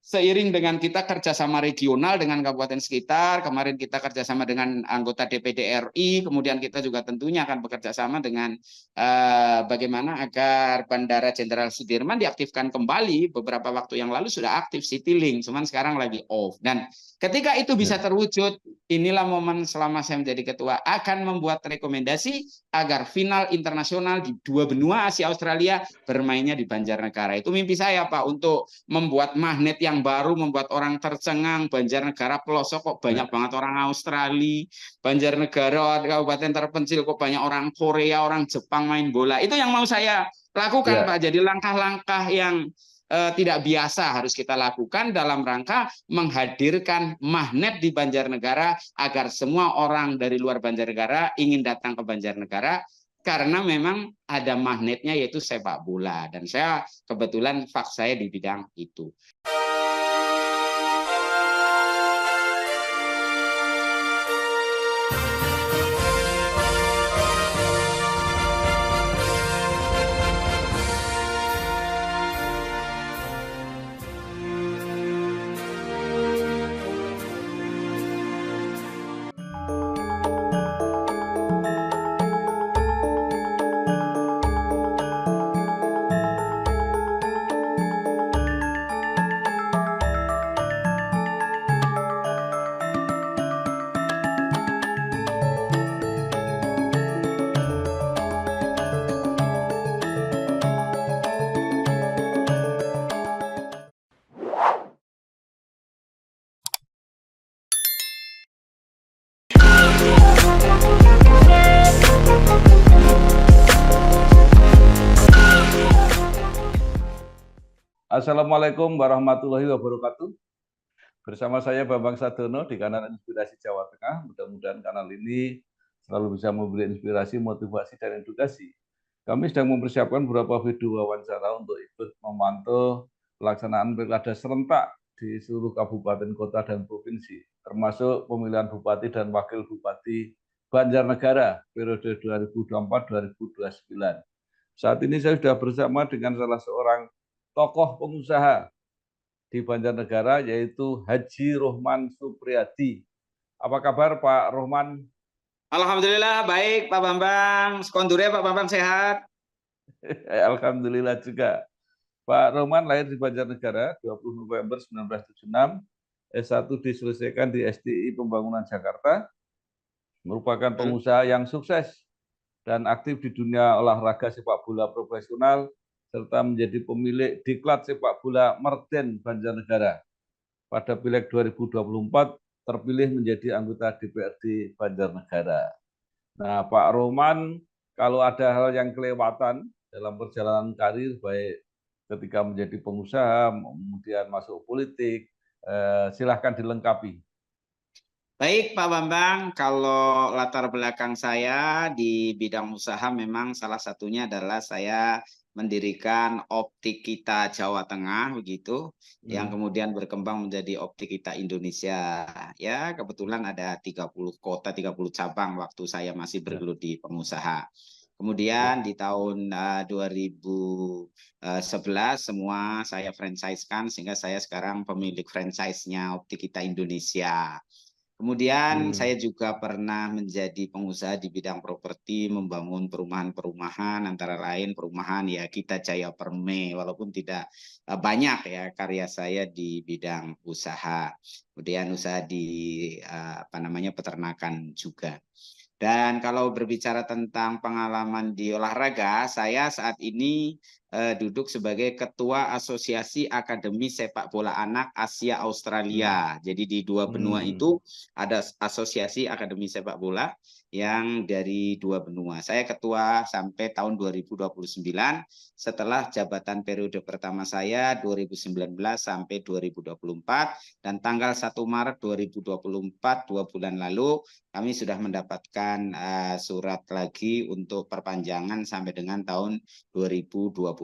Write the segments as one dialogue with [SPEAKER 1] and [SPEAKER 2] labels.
[SPEAKER 1] seiring dengan kita kerjasama regional dengan kabupaten sekitar, kemarin kita kerjasama dengan anggota DPD RI, kemudian kita juga tentunya akan bekerja sama dengan bagaimana agar Bandara Jenderal Sudirman diaktifkan kembali. Beberapa waktu yang lalu sudah aktif Citylink, cuman sekarang lagi off. Dan ketika itu bisa terwujud, inilah momen selama saya menjadi ketua akan membuat rekomendasi agar final internasional di dua benua Asia Australia bermainnya di Banjarnegara. Itu mimpi saya, Pak, untuk membuat magnet yang baru, membuat orang tercengang. Banjarnegara pelosok kok banyak banget orang Australia, Banjarnegara kabupaten terpencil kok banyak orang Korea, orang Jepang main bola. Itu yang mau saya lakukan, Pak. Jadi langkah-langkah yang tidak biasa harus kita lakukan dalam rangka menghadirkan magnet di Banjarnegara agar semua orang dari luar Banjarnegara ingin datang ke Banjarnegara karena memang ada magnetnya yaitu sepak bola, dan saya kebetulan saya di bidang itu.
[SPEAKER 2] Assalamualaikum warahmatullahi wabarakatuh. Bersama saya Bambang Sadono di kanal Inspirasi Jawa Tengah. Mudah-mudahan kanal ini selalu bisa memberi inspirasi, motivasi, dan edukasi. Kami sedang mempersiapkan beberapa video wawancara untuk ikut memantau pelaksanaan pilkada serentak di seluruh kabupaten, kota, dan provinsi, termasuk pemilihan bupati dan wakil bupati Banjarnegara periode 2024-2029. Saat ini saya sudah bersama dengan salah seorang tokoh pengusaha di Banjarnegara, yaitu Haji Rohman Supriyadi. Apa kabar Pak Rohman?
[SPEAKER 1] Alhamdulillah baik Pak Bambang. Sekondure Pak Bambang sehat?
[SPEAKER 2] Alhamdulillah juga. Pak Rohman lahir di Banjarnegara 20 November 1976. S1 diselesaikan di STI Pembangunan Jakarta. Merupakan pengusaha yang sukses dan aktif di dunia olahraga sepak bola profesional, serta menjadi pemilik diklat sepak bola Merden Banjarnegara. Pada Pileg 2024 terpilih menjadi anggota DPRD Banjarnegara. Nah, Pak Rohman, kalau ada hal yang kelewatan dalam perjalanan karir, baik ketika menjadi pengusaha, kemudian masuk politik, silahkan dilengkapi.
[SPEAKER 1] Baik Pak Bambang, kalau latar belakang saya di bidang usaha memang salah satunya adalah saya mendirikan Optik Kita Jawa Tengah begitu, yang kemudian berkembang menjadi Optik Kita Indonesia. Ya, kebetulan ada 30 kota, 30 cabang waktu saya masih bergelut di pengusaha. Kemudian di tahun 2011 semua saya franchise-kan, sehingga saya sekarang pemilik franchise-nya Optik Kita Indonesia. Kemudian saya juga pernah menjadi pengusaha di bidang properti, membangun perumahan-perumahan, antara lain perumahan ya Kita Jaya Perme, walaupun tidak banyak ya karya saya di bidang usaha. Kemudian usaha di peternakan juga. Dan kalau berbicara tentang pengalaman di olahraga, saya saat ini duduk sebagai Ketua Asosiasi Akademi Sepak Bola Anak Asia Australia. Jadi di dua benua itu ada Asosiasi Akademi Sepak Bola yang dari dua benua. Saya ketua sampai tahun 2029, setelah jabatan periode pertama saya 2019 sampai 2024, dan tanggal 1 Maret 2024, 2 bulan lalu, kami sudah mendapatkan surat lagi untuk perpanjangan sampai dengan tahun 2029.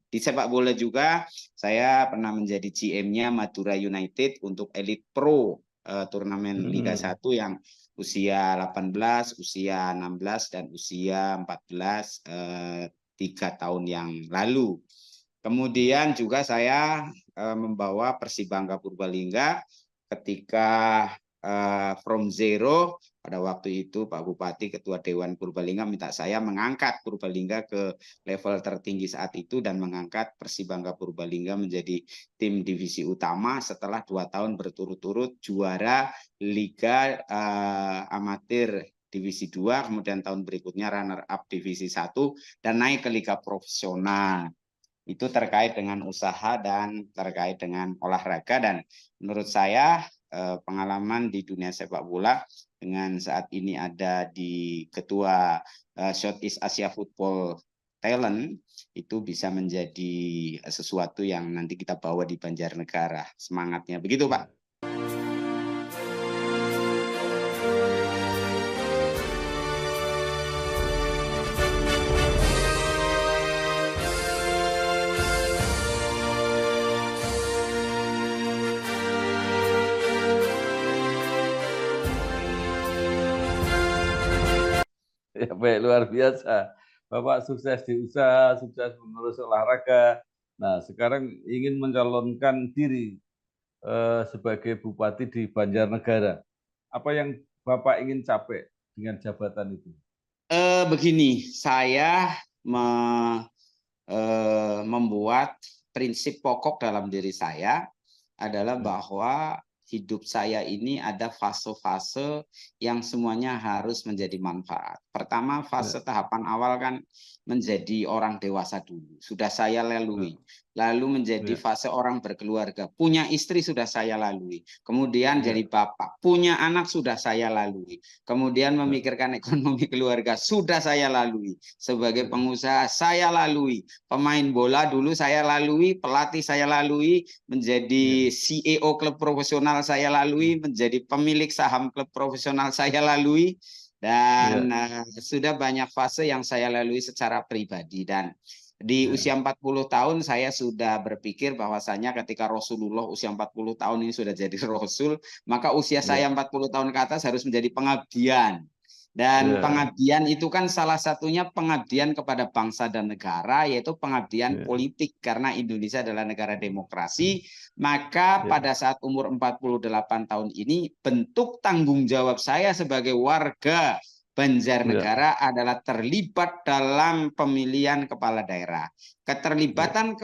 [SPEAKER 1] Di sepak bola juga saya pernah menjadi GM-nya Madura United untuk Elite Pro turnamen Liga 1 yang usia 18, usia 16, dan usia 14 3 tahun yang lalu. Kemudian juga saya membawa Persibangga Purbalingga ketika from zero. Pada waktu itu Pak Bupati, Ketua Dewan Purbalingga minta saya mengangkat Purbalingga ke level tertinggi saat itu dan mengangkat Persibangga Purbalingga menjadi tim divisi utama setelah 2 tahun berturut-turut juara Liga Amatir Divisi 2, kemudian tahun berikutnya runner up Divisi 1 dan naik ke Liga Profesional. Itu terkait dengan usaha dan terkait dengan olahraga, dan menurut saya pengalaman di dunia sepak bola dengan saat ini ada di Ketua Southeast Asia Football Talent itu bisa menjadi sesuatu yang nanti kita bawa di Banjarnegara. Semangatnya begitu, Pak.
[SPEAKER 2] Ya, baik, luar biasa. Bapak sukses di usaha, sukses mengurus olahraga. Nah, sekarang ingin mencalonkan diri sebagai bupati di Banjarnegara. Apa yang Bapak ingin capai dengan jabatan itu?
[SPEAKER 1] Begini, saya membuat prinsip pokok dalam diri saya adalah bahwa hidup saya ini ada fase-fase yang semuanya harus menjadi manfaat. Pertama, fase tahapan awal kan menjadi orang dewasa dulu, sudah saya lalui. Lalu menjadi fase orang berkeluarga, punya istri sudah saya lalui. Kemudian jadi bapak, punya anak sudah saya lalui. Kemudian memikirkan ekonomi keluarga sudah saya lalui. Sebagai pengusaha saya lalui. Pemain bola dulu saya lalui, pelatih saya lalui, menjadi CEO klub profesional saya lalui, menjadi pemilik saham klub profesional saya lalui, dan sudah banyak fase yang saya lalui secara pribadi. Dan di usia 40 tahun saya sudah berpikir bahwasanya ketika Rasulullah usia 40 tahun ini sudah jadi Rasul, maka usia saya 40 tahun ke atas harus menjadi pengabdian. Dan pengabdian itu kan salah satunya pengabdian kepada bangsa dan negara, yaitu pengabdian politik, karena Indonesia adalah negara demokrasi. Maka pada saat umur 48 tahun ini, bentuk tanggung jawab saya sebagai warga Banjarnegara adalah terlibat dalam pemilihan kepala daerah. Keterlibatan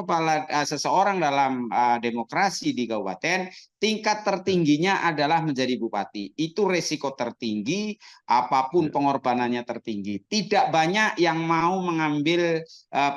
[SPEAKER 1] seseorang dalam demokrasi di kabupaten, tingkat tertingginya adalah menjadi bupati. Itu resiko tertinggi, apapun pengorbanannya tertinggi. Tidak banyak yang mau mengambil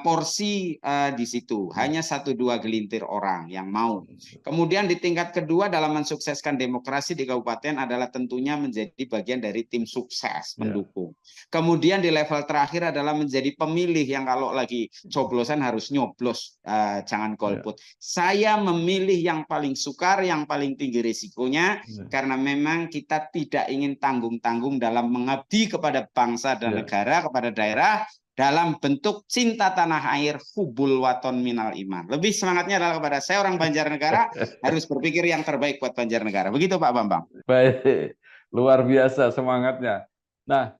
[SPEAKER 1] porsi di situ. Hanya 1-2 gelintir orang yang mau. Kemudian di tingkat kedua dalam mensukseskan demokrasi di kabupaten adalah tentunya menjadi bagian dari tim sukses mendukung. Kemudian di level terakhir adalah menjadi pemilih yang kalau lagi coblosan harus nyoblos, jangan golput. Saya memilih yang paling sukar, yang paling tinggi risikonya, karena memang kita tidak ingin tanggung-tanggung dalam mengabdi kepada bangsa dan negara, kepada daerah, dalam bentuk cinta tanah air, hubul waton minal iman. Lebih semangatnya adalah kepada saya orang Banjarnegara, harus berpikir yang terbaik buat Banjarnegara. Begitu Pak Bambang.
[SPEAKER 2] Baik, luar biasa semangatnya. Nah,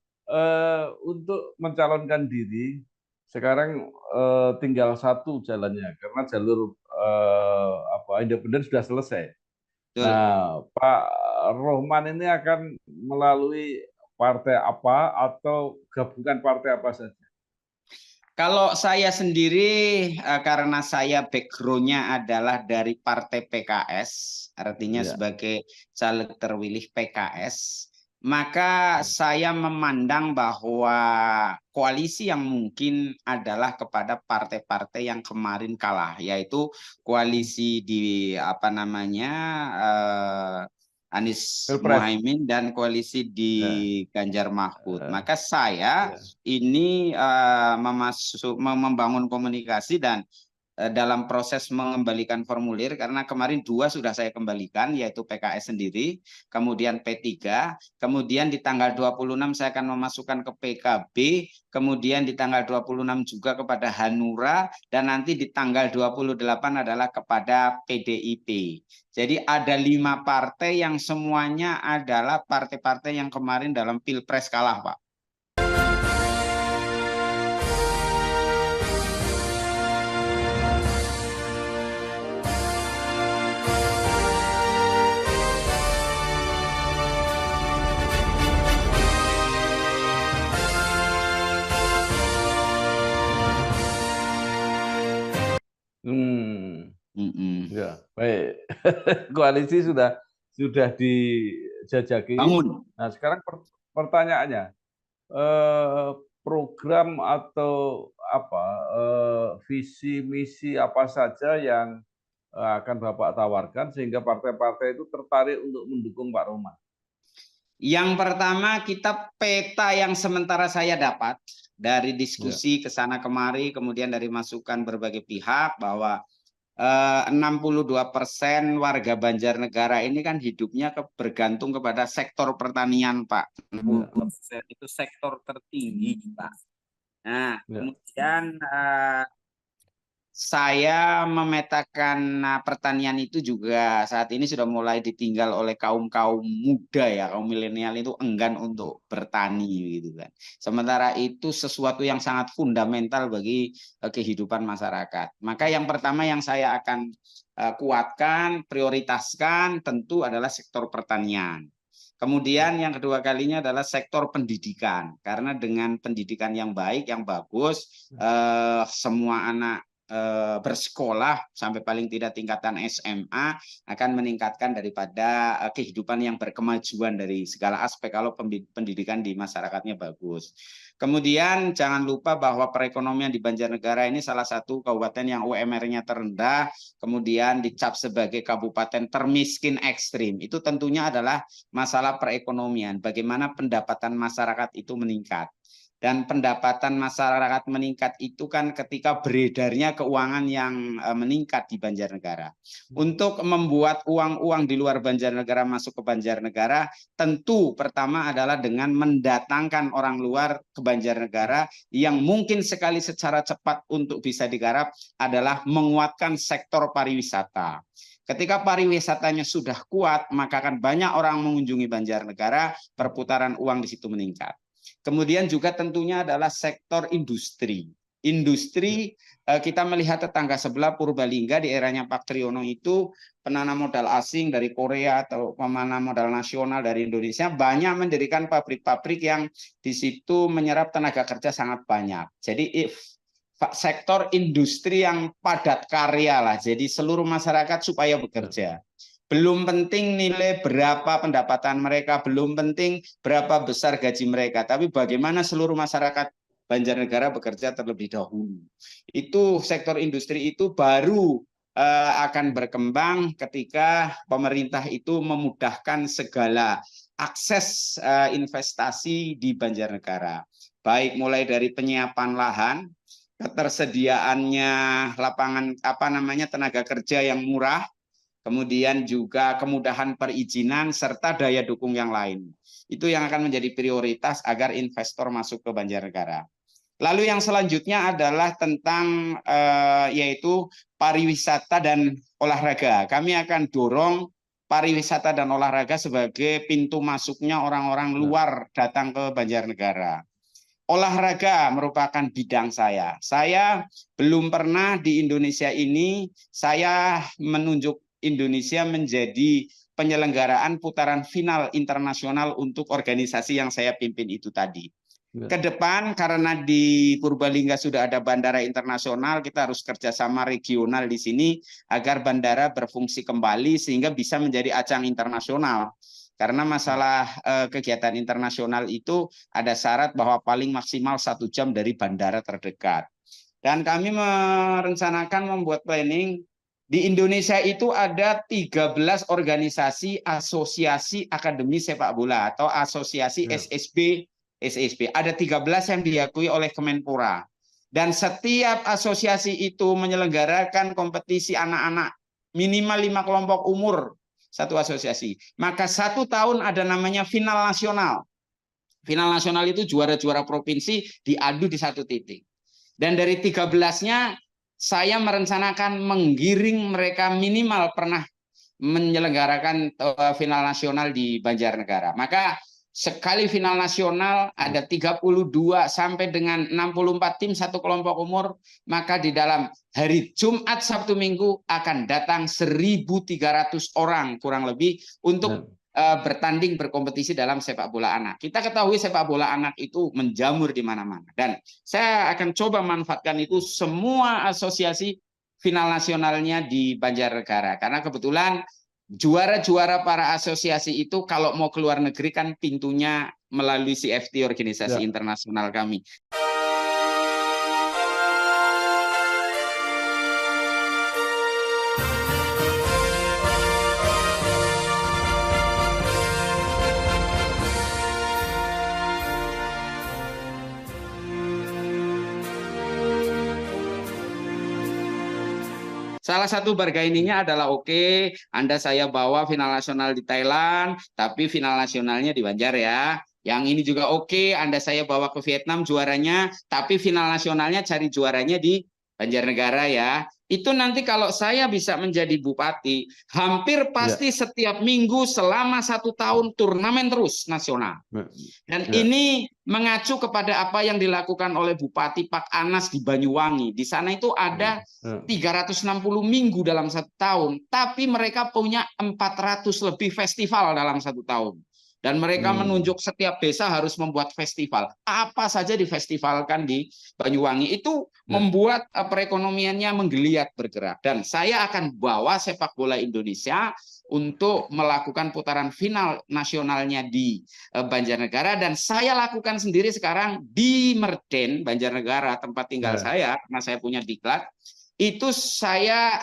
[SPEAKER 2] untuk mencalonkan diri, sekarang tinggal satu jalannya, karena jalur independen sudah selesai. Nah, Pak Rohman ini akan melalui partai apa atau gabungan partai apa saja?
[SPEAKER 1] Kalau saya sendiri, karena saya background-nya adalah dari partai PKS, artinya sebagai caleg terpilih PKS, maka saya memandang bahwa koalisi yang mungkin adalah kepada partai-partai yang kemarin kalah, yaitu koalisi di Anies Mohaimin dan koalisi di Ganjar Mahfud. Maka saya ini membangun komunikasi dan dalam proses mengembalikan formulir, karena kemarin 2 sudah saya kembalikan, yaitu PKS sendiri, kemudian P3, kemudian di tanggal 26 saya akan memasukkan ke PKB, kemudian di tanggal 26 juga kepada Hanura, dan nanti di tanggal 28 adalah kepada PDIP. Jadi ada 5 partai yang semuanya adalah partai-partai yang kemarin dalam Pilpres kalah, Pak.
[SPEAKER 2] Ya, baik. Koalisi sudah dijajaki.
[SPEAKER 1] Bangun.
[SPEAKER 2] Nah, sekarang pertanyaannya, program atau apa visi misi apa saja yang akan Bapak tawarkan sehingga partai-partai itu tertarik untuk mendukung Pak Roman?
[SPEAKER 1] Yang pertama, kita peta yang sementara saya dapat dari
[SPEAKER 2] Ya.
[SPEAKER 1] diskusi ke sana kemari, kemudian dari masukan berbagai pihak bahwa 62% warga Banjarnegara ini kan hidupnya bergantung kepada sektor pertanian, Pak. 60% itu sektor tertinggi, Pak. Nah,
[SPEAKER 2] Ya.
[SPEAKER 1] kemudian saya memetakan pertanian itu juga saat ini sudah mulai ditinggal oleh kaum-kaum muda ya, kaum milenial itu enggan untuk bertani gitu kan. Sementara itu sesuatu yang sangat fundamental bagi kehidupan masyarakat. Maka yang pertama yang saya akan kuatkan, prioritaskan tentu adalah sektor pertanian. Kemudian yang kedua kalinya adalah sektor pendidikan, karena dengan pendidikan yang baik, yang bagus, semua anak bersekolah sampai paling tidak tingkatan SMA akan meningkatkan daripada kehidupan yang berkemajuan dari segala aspek kalau pendidikan di masyarakatnya bagus. Kemudian jangan lupa bahwa perekonomian di Banjarnegara ini salah satu kabupaten yang UMR-nya terendah, kemudian dicap sebagai kabupaten termiskin ekstrim. Itu tentunya adalah masalah perekonomian, bagaimana pendapatan masyarakat itu meningkat. Dan pendapatan masyarakat meningkat itu kan ketika beredarnya keuangan yang meningkat di Banjarnegara. Untuk membuat uang-uang di luar Banjarnegara masuk ke Banjarnegara, tentu pertama adalah dengan mendatangkan orang luar ke Banjarnegara yang mungkin sekali secara cepat untuk bisa digarap adalah menguatkan sektor pariwisata. Ketika pariwisatanya sudah kuat, maka akan banyak orang mengunjungi Banjarnegara, perputaran uang di situ meningkat. Kemudian juga tentunya adalah sektor industri. Industri, kita melihat tetangga sebelah Purbalingga di eranya Pak Triyono itu penanam modal asing dari Korea atau penanam modal nasional dari Indonesia banyak mendirikan pabrik-pabrik yang di situ menyerap tenaga kerja sangat banyak. Jadi sektor industri yang padat karya lah. Jadi seluruh masyarakat supaya bekerja. Belum penting nilai berapa pendapatan mereka, belum penting berapa besar gaji mereka, tapi bagaimana seluruh masyarakat Banjarnegara bekerja terlebih dahulu. Itu sektor industri itu baru akan berkembang ketika pemerintah itu memudahkan segala akses investasi di Banjarnegara. Baik mulai dari penyiapan lahan, ketersediaannya lapangan tenaga kerja yang murah, kemudian juga kemudahan perizinan serta daya dukung yang lain. Itu yang akan menjadi prioritas agar investor masuk ke Banjarnegara. Lalu yang selanjutnya adalah tentang yaitu pariwisata dan olahraga. Kami akan dorong pariwisata dan olahraga sebagai pintu masuknya orang-orang luar datang ke Banjarnegara. Olahraga merupakan bidang saya. Saya belum pernah di Indonesia ini saya menunjuk Indonesia menjadi penyelenggaraan putaran final internasional untuk organisasi yang saya pimpin itu tadi. Ke depan karena di Purbalingga sudah ada bandara internasional, kita harus kerjasama regional di sini agar bandara berfungsi kembali sehingga bisa menjadi ajang internasional. Karena masalah kegiatan internasional itu ada syarat bahwa paling maksimal 1 jam dari bandara terdekat. Dan kami merencanakan membuat planning di Indonesia itu ada 13 organisasi asosiasi akademi sepak bola atau asosiasi SSB. Ada 13 yang diakui oleh Kemenpora. Dan setiap asosiasi itu menyelenggarakan kompetisi anak-anak minimal 5 kelompok umur satu asosiasi. Maka 1 tahun ada namanya final nasional. Final nasional itu juara-juara provinsi diadu di 1 titik. Dan dari 13-nya saya merencanakan menggiring mereka minimal pernah menyelenggarakan final nasional di Banjarnegara. Maka sekali final nasional ada 32 sampai dengan 64 tim 1 kelompok umur, maka di dalam hari Jumat, Sabtu, Minggu akan datang 1.300 orang kurang lebih untuk bertanding berkompetisi dalam sepak bola anak. Kita ketahui sepak bola anak itu menjamur di mana-mana. Dan saya akan coba manfaatkan itu semua asosiasi final nasionalnya di Banjarnegara. Karena kebetulan juara-juara para asosiasi itu kalau mau keluar negeri kan pintunya melalui CFT, organisasi internasional kami. Salah satu bargainingnya adalah oke, Anda saya bawa final nasional di Thailand, tapi final nasionalnya di Banjar ya. Yang ini juga oke, Anda saya bawa ke Vietnam juaranya, tapi final nasionalnya cari juaranya di Banjarnegara ya. Itu nanti kalau saya bisa menjadi bupati, hampir pasti setiap minggu selama 1 tahun turnamen terus nasional. Dan ini mengacu kepada apa yang dilakukan oleh Bupati Pak Anas di Banyuwangi. Di sana itu ada 360 minggu dalam 1 tahun, tapi mereka punya 400 lebih festival dalam 1 tahun. Dan mereka menunjuk setiap desa harus membuat festival. Apa saja difestivalkan di Banyuwangi. Itu membuat perekonomiannya menggeliat bergerak. Dan saya akan bawa sepak bola Indonesia untuk melakukan putaran final nasionalnya di Banjarnegara. Dan saya lakukan sendiri sekarang di Merden, Banjarnegara, tempat tinggal saya, karena saya punya diklat. Itu saya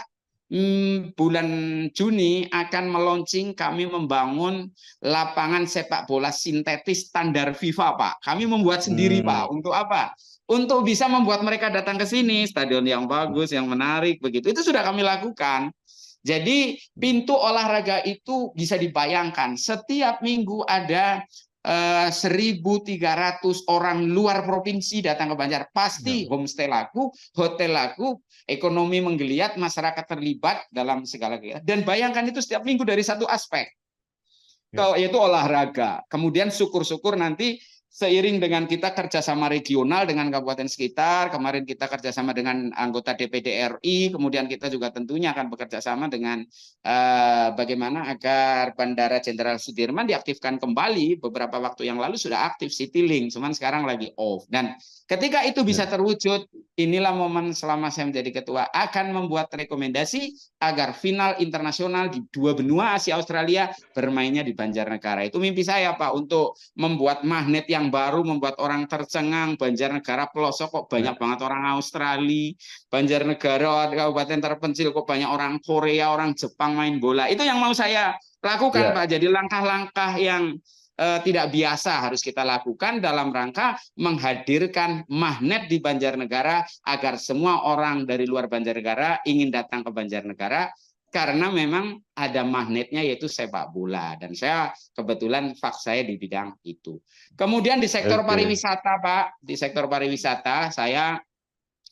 [SPEAKER 1] bulan Juni akan meluncing, kami membangun lapangan sepak bola sintetis standar FIFA, Pak. Kami membuat sendiri, Pak. Untuk apa? Untuk bisa membuat mereka datang ke sini, stadion yang bagus, yang menarik, begitu. Itu sudah kami lakukan. Jadi pintu olahraga itu bisa dibayangkan. Setiap minggu ada 1.300 orang luar provinsi datang ke Banjar. Pasti homestay laku, hotel laku, ekonomi menggeliat, masyarakat terlibat dalam segala kegiatan. Dan bayangkan itu setiap minggu dari satu aspek, yaitu olahraga. Kemudian syukur-syukur nanti seiring dengan kita kerjasama regional dengan kabupaten sekitar, kemarin kita kerjasama dengan anggota DPD RI, kemudian kita juga tentunya akan bekerja sama dengan bagaimana agar Bandara Jenderal Sudirman diaktifkan kembali. Beberapa waktu yang lalu sudah aktif Citylink, cuman sekarang lagi off. Dan ketika itu bisa terwujud, inilah momen selama saya menjadi ketua akan membuat rekomendasi agar final internasional di 2 benua Asia Australia bermainnya di Banjarnegara. Itu mimpi saya, Pak, untuk membuat magnet yang baru, membuat orang tercengang. Banjarnegara pelosok kok banyak banget orang Australia, Banjarnegara kabupaten terpencil kok banyak orang Korea, orang Jepang main bola. Itu yang mau saya lakukan, Pak. Jadi langkah-langkah yang tidak biasa harus kita lakukan dalam rangka menghadirkan magnet di Banjarnegara agar semua orang dari luar Banjarnegara ingin datang ke Banjarnegara. Karena memang ada magnetnya, yaitu sepak bola. Dan saya kebetulan saya di bidang itu. Kemudian di sektor pariwisata, Pak, di sektor pariwisata saya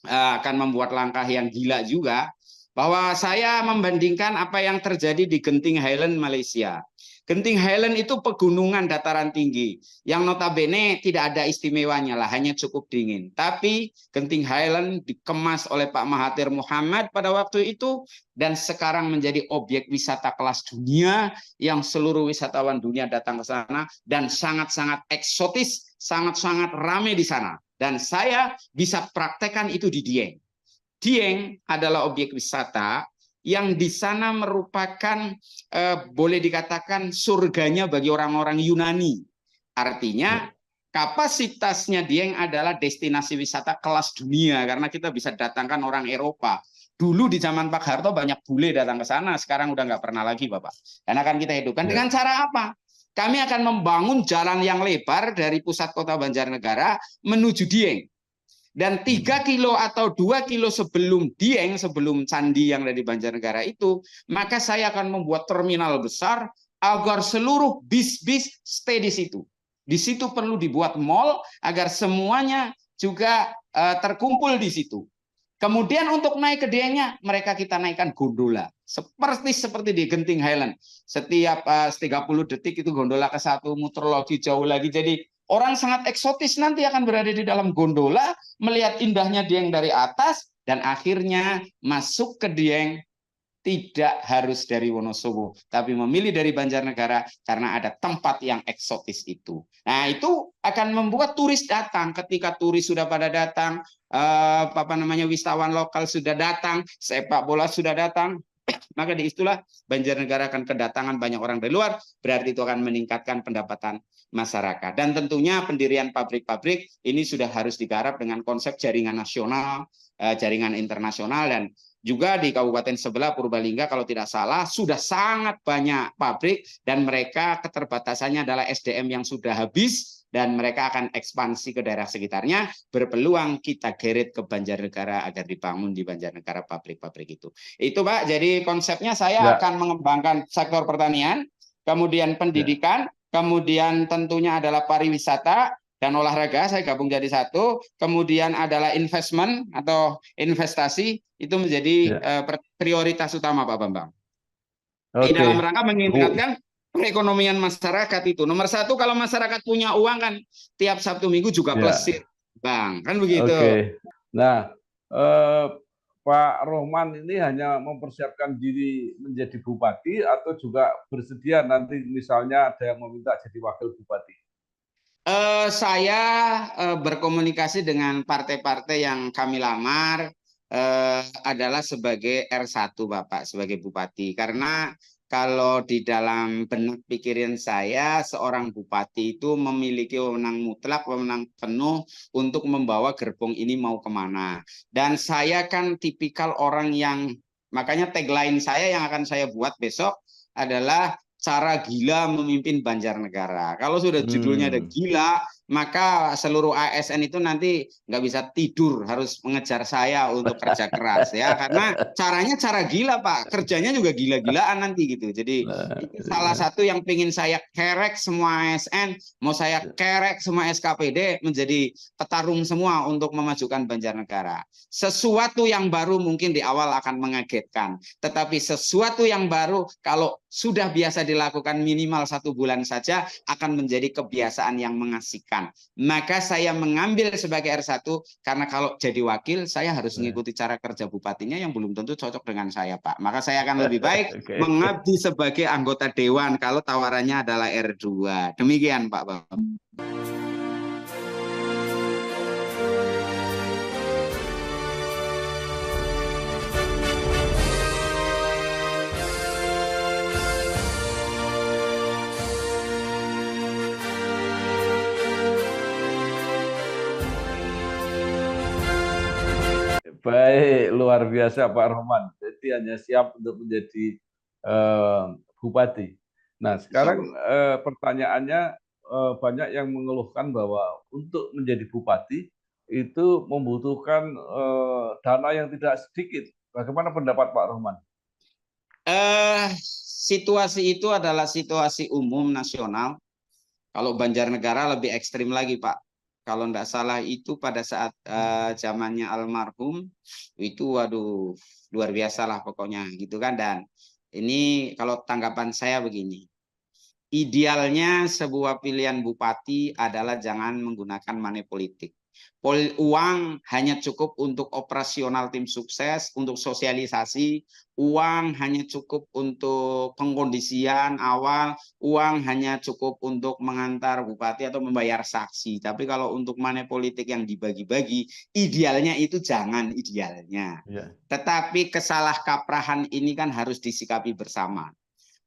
[SPEAKER 1] akan membuat langkah yang gila juga, bahwa saya membandingkan apa yang terjadi di Genting Highland Malaysia. Genting Highland itu pegunungan dataran tinggi yang notabene tidak ada istimewanya lah, hanya cukup dingin. Tapi Genting Highland dikemas oleh Pak Mahathir Mohamad pada waktu itu dan sekarang menjadi objek wisata kelas dunia yang seluruh wisatawan dunia datang ke sana dan sangat-sangat eksotis, sangat-sangat ramai di sana. Dan saya bisa praktekkan itu di Dieng. Dieng adalah objek wisata yang di sana merupakan boleh dikatakan surganya bagi orang-orang Yunani. Artinya kapasitasnya Dieng adalah destinasi wisata kelas dunia karena kita bisa datangkan orang Eropa. Dulu di zaman Pak Harto banyak bule datang ke sana, sekarang udah nggak pernah lagi, Bapak. Dan akan kita hidupkan dengan cara apa? Kami akan membangun jalan yang lebar dari pusat kota Banjarnegara menuju Dieng. Dan 3 kilo atau 2 kilo sebelum Dieng, sebelum candi yang ada di Banjarnegara itu, maka saya akan membuat terminal besar agar seluruh bis-bis stay di situ. Di situ perlu dibuat mall agar semuanya juga terkumpul di situ. Kemudian untuk naik ke Diengnya, mereka kita naikkan gondola. Seperti di Genting Highland. Setiap 30 detik itu gondola ke satu, muter lagi, jauh lagi. Jadi orang sangat eksotis nanti akan berada di dalam gondola, melihat indahnya Dieng dari atas, dan akhirnya masuk ke Dieng. tidak harus dari Wonosobo, tapi memilih dari Banjarnegara karena ada tempat yang eksotis itu. Nah, itu akan membuat turis datang. Ketika turis sudah pada datang, wisatawan lokal sudah datang, sepak bola sudah datang, maka disitulah Banjarnegara akan kedatangan banyak orang dari luar, berarti itu akan meningkatkan pendapatan masyarakat. Dan tentunya pendirian pabrik-pabrik ini sudah harus digarap dengan konsep jaringan nasional, jaringan internasional, dan juga di kabupaten sebelah Purbalingga kalau tidak salah sudah sangat banyak pabrik dan mereka keterbatasannya adalah SDM yang sudah habis dan mereka akan ekspansi ke daerah sekitarnya, berpeluang kita geret ke Banjarnegara agar dibangun di Banjarnegara pabrik-pabrik itu. Itu Pak, jadi konsepnya saya akan mengembangkan sektor pertanian, kemudian pendidikan, kemudian tentunya adalah pariwisata, dan olahraga saya gabung jadi satu, kemudian adalah investment atau investasi, itu menjadi prioritas utama Pak Bambang. Di dalam rangka meningkatkan perekonomian masyarakat itu. Nomor satu, kalau masyarakat punya uang kan tiap Sabtu Minggu juga plesir, Bang, kan begitu.
[SPEAKER 2] Nah, Pak Rohman ini hanya mempersiapkan diri menjadi bupati atau juga bersedia nanti misalnya ada yang meminta jadi wakil bupati?
[SPEAKER 1] Saya berkomunikasi dengan partai-partai yang kami lamar adalah sebagai R1 Bapak, sebagai bupati. Karena kalau di dalam benak pikiran saya, seorang bupati itu memiliki wewenang mutlak, wewenang penuh untuk membawa gerbong ini mau kemana. Dan saya kan tipikal orang yang, makanya tagline saya yang akan saya buat besok adalah cara gila memimpin Banjarnegara. Kalau sudah judulnya ada gila, maka seluruh ASN itu nanti nggak bisa tidur, harus mengejar saya untuk kerja keras ya, karena caranya cara gila Pak, kerjanya juga gila-gilaan nanti gitu. Jadi itu salah satu yang pengen saya kerek semua ASN, mau saya kerek semua SKPD menjadi petarung semua untuk memajukan Banjarnegara. Sesuatu yang baru mungkin di awal akan mengagetkan, tetapi sesuatu yang baru kalau sudah biasa dilakukan minimal 1 bulan saja akan menjadi kebiasaan yang mengasihkan. Maka saya mengambil sebagai R1 karena kalau jadi wakil saya harus mengikuti cara kerja bupatinya yang belum tentu cocok dengan saya Pak. Maka saya akan lebih baik mengabdi sebagai anggota dewan kalau tawarannya adalah R2. Demikian Pak Bapak.
[SPEAKER 2] Baik, luar biasa Pak Rohman. Jadi hanya siap untuk menjadi bupati. Nah, sekarang pertanyaannya banyak yang mengeluhkan bahwa untuk menjadi bupati itu membutuhkan dana yang tidak sedikit. Bagaimana pendapat Pak Rohman?
[SPEAKER 1] Situasi itu adalah situasi umum nasional. Kalau Banjarnegara lebih ekstrim lagi Pak. Kalau tidak salah itu pada saat zamannya almarhum itu waduh luar biasa lah pokoknya gitu kan. Dan ini kalau tanggapan saya begini, idealnya sebuah pilihan bupati adalah jangan menggunakan money politik. Uang hanya cukup untuk operasional tim sukses, untuk sosialisasi, uang hanya cukup untuk pengkondisian awal, uang hanya cukup untuk mengantar bupati atau membayar saksi. Tapi kalau untuk money politik yang dibagi-bagi, idealnya itu jangan idealnya. Tetapi kesalahkaprahan ini kan harus disikapi bersama.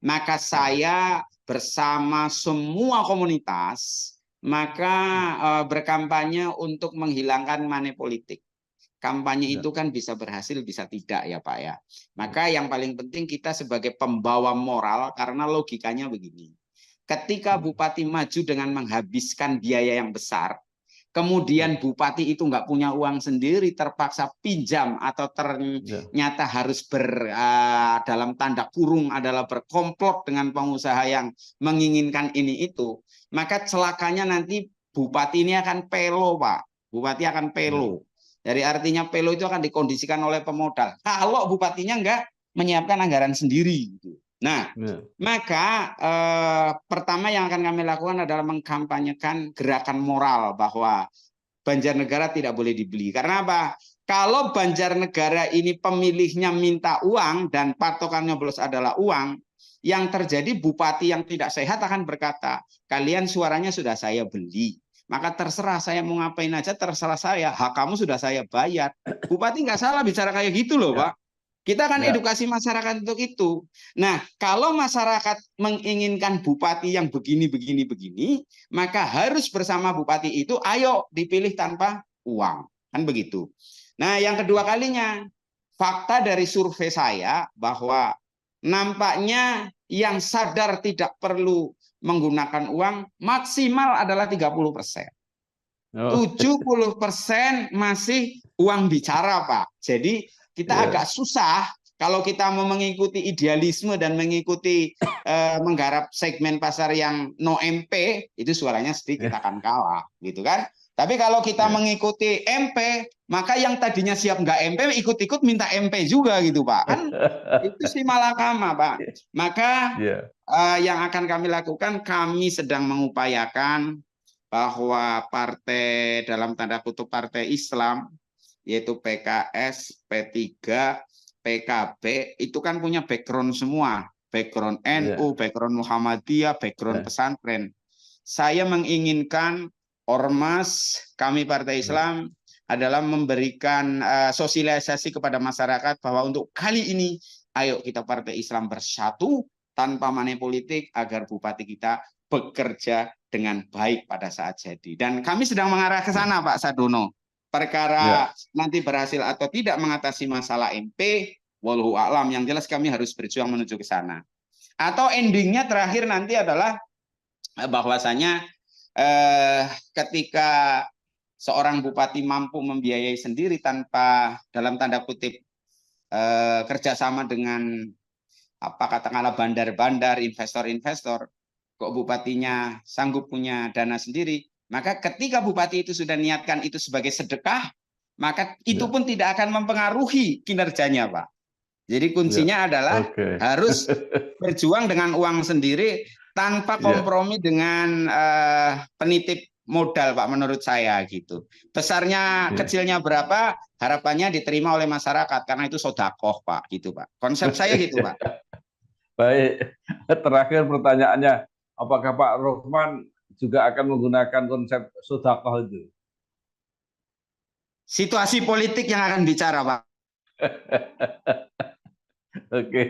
[SPEAKER 1] Maka saya bersama semua komunitas maka berkampanye untuk menghilangkan money politik. Kampanye itu kan bisa berhasil, bisa tidak ya Pak ya. Maka yang paling penting kita sebagai pembawa moral, karena logikanya begini. Ketika bupati maju dengan menghabiskan biaya yang besar, kemudian bupati itu nggak punya uang sendiri, terpaksa pinjam atau ternyata harus dalam tanda kurung adalah berkomplot dengan pengusaha yang menginginkan ini itu, maka celakanya nanti bupati ini akan pelo Pak. Bupati akan pelo. Dari artinya pelo itu akan dikondisikan oleh pemodal. Kalau bupatinya nggak menyiapkan anggaran sendiri. Nah, maka pertama yang akan kami lakukan adalah mengkampanyekan gerakan moral bahwa Banjarnegara tidak boleh dibeli. Karena apa? kalau Banjarnegara ini pemilihnya minta uang dan patokan nyoblos adalah uang, yang terjadi bupati yang tidak sehat akan berkata, kalian suaranya sudah saya beli, maka terserah saya mau ngapain aja, terserah saya, hak kamu sudah saya bayar. Bupati nggak salah bicara kayak gitu loh,
[SPEAKER 2] Ya.
[SPEAKER 1] Pak. Kita akan
[SPEAKER 2] Ya.
[SPEAKER 1] edukasi masyarakat untuk itu. Nah, kalau masyarakat menginginkan bupati yang begini, maka harus bersama bupati itu, ayo dipilih tanpa uang. Kan begitu. Nah, yang kedua kalinya, fakta dari survei saya bahwa nampaknya yang sadar tidak perlu menggunakan uang maksimal adalah 30%.
[SPEAKER 2] Oh.
[SPEAKER 1] 70% masih uang bicara, Pak. Jadi kita agak susah kalau kita mau mengikuti idealisme dan mengikuti menggarap segmen pasar yang no MP, itu suaranya sedikit akan kalah, gitu kan? Tapi kalau kita mengikuti MP, maka yang tadinya siap nggak MP ikut-ikut minta MP juga gitu, Pak. Kan itu sih malakama, Pak. Maka yang akan kami lakukan, kami sedang mengupayakan bahwa partai dalam tanda kutip partai Islam, yaitu PKS, P3, PKB, itu kan punya background semua. Background NU, background Muhammadiyah, background pesantren. Saya menginginkan ormas kami Partai Islam adalah memberikan sosialisasi kepada masyarakat bahwa untuk kali ini, ayo kita Partai Islam bersatu tanpa money politik agar bupati kita bekerja dengan baik pada saat jadi. Dan kami sedang mengarah ke sana, Pak Sadono. Perkara nanti berhasil atau tidak mengatasi masalah MP, wallahu a'lam. Yang jelas kami harus berjuang menuju ke sana. Atau endingnya terakhir nanti adalah bahwasanya ketika seorang bupati mampu membiayai sendiri tanpa dalam tanda kutip kerjasama dengan katakanlah bandar-bandar, investor-investor, kok bupatinya sanggup punya dana sendiri, maka ketika bupati itu sudah niatkan itu sebagai sedekah, maka itu pun tidak akan mempengaruhi kinerjanya, Pak. Jadi kuncinya adalah harus berjuang dengan uang sendiri tanpa kompromi dengan penitip modal, Pak, menurut saya gitu. Besarnya kecilnya berapa, harapannya diterima oleh masyarakat karena itu sodakoh, Pak, gitu, Pak. Konsep saya gitu, Pak.
[SPEAKER 2] Baik, terakhir pertanyaannya, apakah Pak Rohman juga akan menggunakan konsep sodakoh itu?
[SPEAKER 1] Situasi politik yang akan bicara, Pak.
[SPEAKER 2] Oke.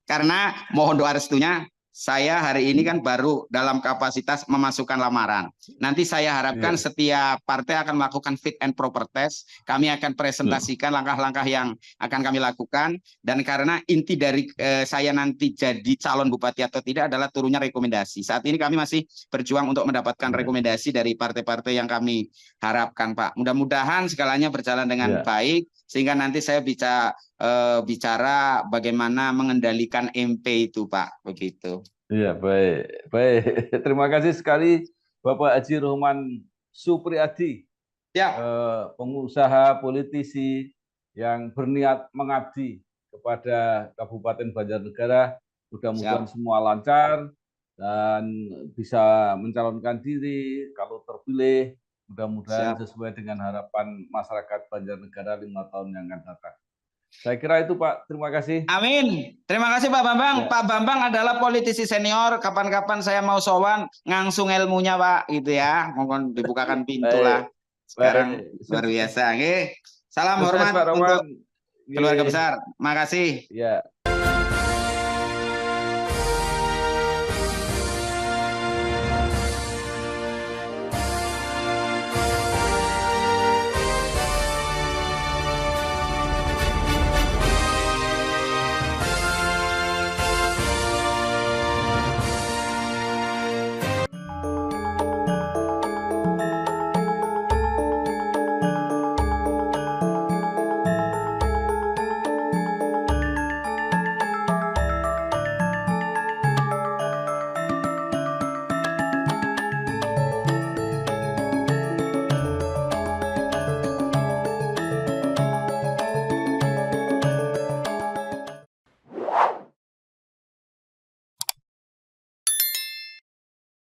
[SPEAKER 1] Karena mohon doa restunya, saya hari ini kan baru dalam kapasitas memasukkan lamaran. Nanti saya harapkan setiap partai akan melakukan fit and proper test. Kami akan presentasikan langkah-langkah yang akan kami lakukan. Dan karena inti dari saya nanti jadi calon bupati atau tidak adalah turunnya rekomendasi. Saat ini kami masih berjuang untuk mendapatkan rekomendasi dari partai-partai yang kami harapkan, Pak. Mudah-mudahan segalanya berjalan dengan baik, sehingga nanti saya bisa bicara bagaimana mengendalikan MP itu, Pak, begitu.
[SPEAKER 2] Iya, baik, baik. Terima kasih sekali Bapak Haji Rohman Supriyadi, pengusaha politisi yang berniat mengabdi kepada Kabupaten Banjarnegara. Mudah-mudahan semua lancar dan bisa mencalonkan diri kalau terpilih. Mudah-mudahan sesuai dengan harapan masyarakat Banjarnegara 5 tahun yang akan datang. Saya kira itu, Pak. Terima kasih.
[SPEAKER 1] Amin. Terima kasih, Pak Bambang. Pak Bambang adalah politisi senior. Kapan-kapan saya mau sowan, ngangsung ilmunya, Pak, gitu ya. Mohon dibukakan pintu lah. Sekarang luar biasa. Salam hormat untuk keluarga besar. Makasih.
[SPEAKER 2] Ya.